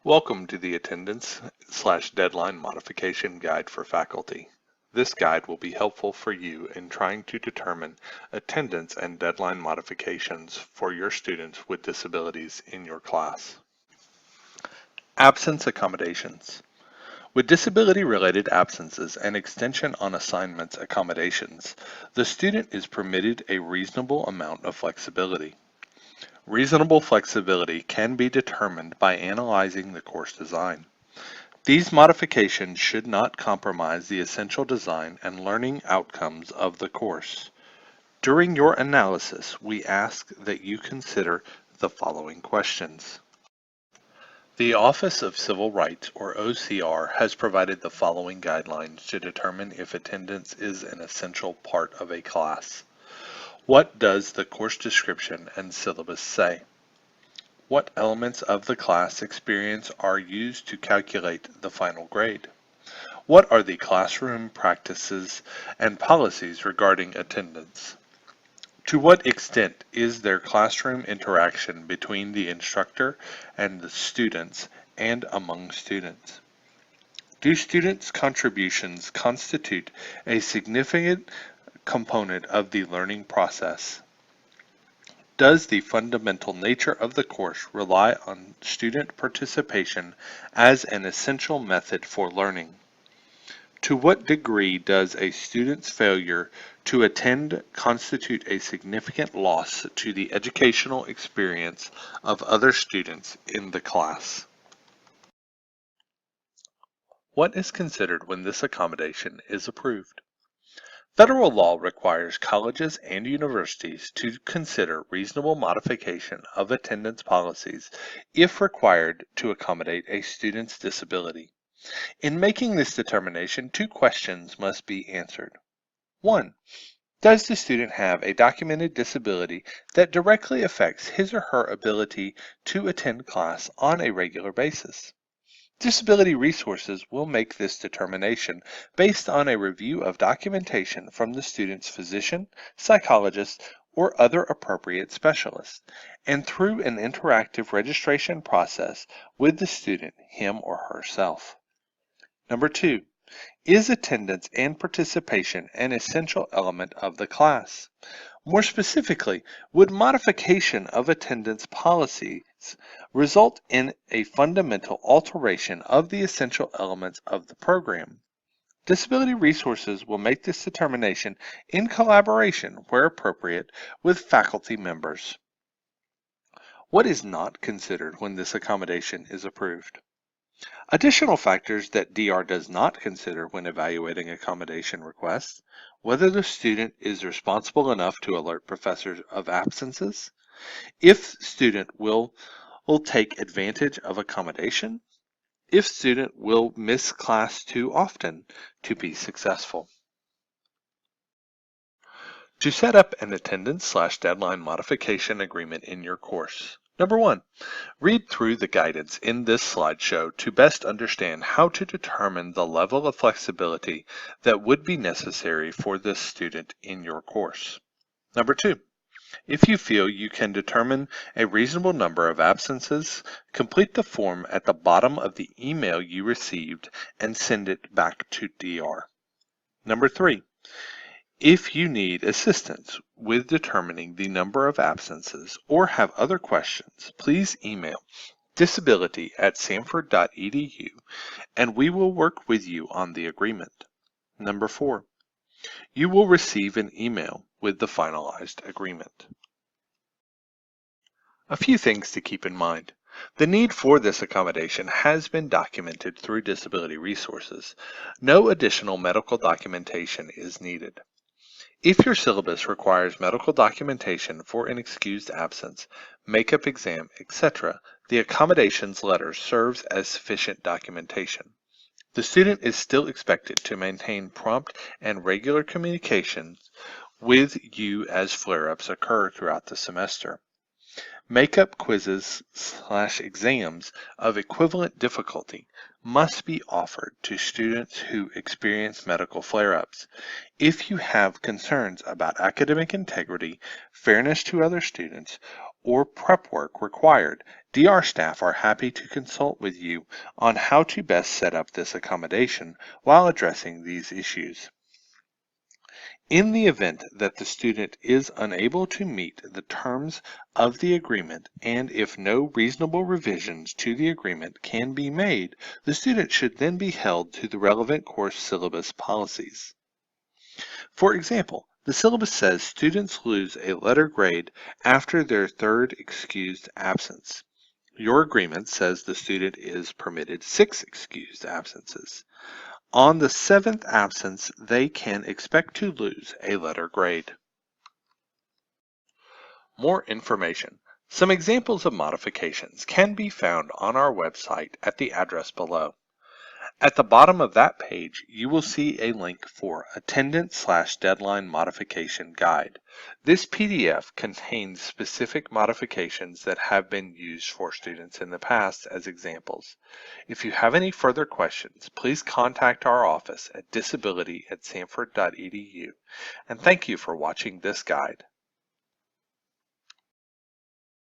Welcome to the Attendance/Deadline Modification Guide for Faculty. This guide will be helpful for you in trying to determine attendance and deadline modifications for your students with disabilities in your class. Absence accommodations. With disability-related absences and extension on assignments accommodations, the student is permitted a reasonable amount of flexibility. Reasonable flexibility can be determined by analyzing the course design. These modifications should not compromise the essential design and learning outcomes of the course. During your analysis, we ask that you consider the following questions. The Office of Civil Rights, or OCR, has provided the following guidelines to determine if attendance is an essential part of a class. What does the course description and syllabus say? What elements of the class experience are used to calculate the final grade? What are the classroom practices and policies regarding attendance? To what extent is there classroom interaction between the instructor and the students and among students? Do students' contributions constitute a significant component of the learning process? Does the fundamental nature of the course rely on student participation as an essential method for learning? To what degree does a student's failure to attend constitute a significant loss to the educational experience of other students in the class? What is considered when this accommodation is approved? Federal law requires colleges and universities to consider reasonable modification of attendance policies if required to accommodate a student's disability. In making this determination, two questions must be answered. 1. Does the student have a documented disability that directly affects his or her ability to attend class on a regular basis? Disability resources will make this determination based on a review of documentation from the student's physician, psychologist, or other appropriate specialist, and through an interactive registration process with the student, him or herself. Number 2. Is attendance and participation an essential element of the class? More specifically, would modification of attendance policies result in a fundamental alteration of the essential elements of the program? Disability resources will make this determination in collaboration, where appropriate, with faculty members. What is not considered when this accommodation is approved? Additional factors that DR does not consider when evaluating accommodation requests: whether the student is responsible enough to alert professors of absences, if student will take advantage of accommodation, if student will miss class too often to be successful. To set up an attendance/deadline modification agreement in your course. Number 1, read through the guidance in this slideshow to best understand how to determine the level of flexibility that would be necessary for this student in your course. Number 2, if you feel you can determine a reasonable number of absences, complete the form at the bottom of the email you received and send it back to DR. Number 3, if you need assistance with determining the number of absences or have other questions, please email disability@samford.edu and we will work with you on the agreement. Number 4, you will receive an email with the finalized agreement. A few things to keep in mind. The need for this accommodation has been documented through disability resources. No additional medical documentation is needed. If your syllabus requires medical documentation for an excused absence, makeup exam, etc., the accommodations letter serves as sufficient documentation. The student is still expected to maintain prompt and regular communications with you as flare-ups occur throughout the semester. Makeup quizzes/exams of equivalent difficulty must be offered to students who experience medical flare-ups. If you have concerns about academic integrity, fairness to other students, or prep work required, DR staff are happy to consult with you on how to best set up this accommodation while addressing these issues. In the event that the student is unable to meet the terms of the agreement, and if no reasonable revisions to the agreement can be made, the student should then be held to the relevant course syllabus policies. For example, the syllabus says students lose a letter grade after their third excused absence. Your agreement says the student is permitted 6 excused absences. On the 7th absence, they can expect to lose a letter grade. More information. Some examples of modifications can be found on our website at the address below. At the bottom of that page, you will see a link for Attendance/Deadline Modification Guide. This PDF contains specific modifications that have been used for students in the past as examples. If you have any further questions, please contact our office at disability@samford.edu. And thank you for watching this guide.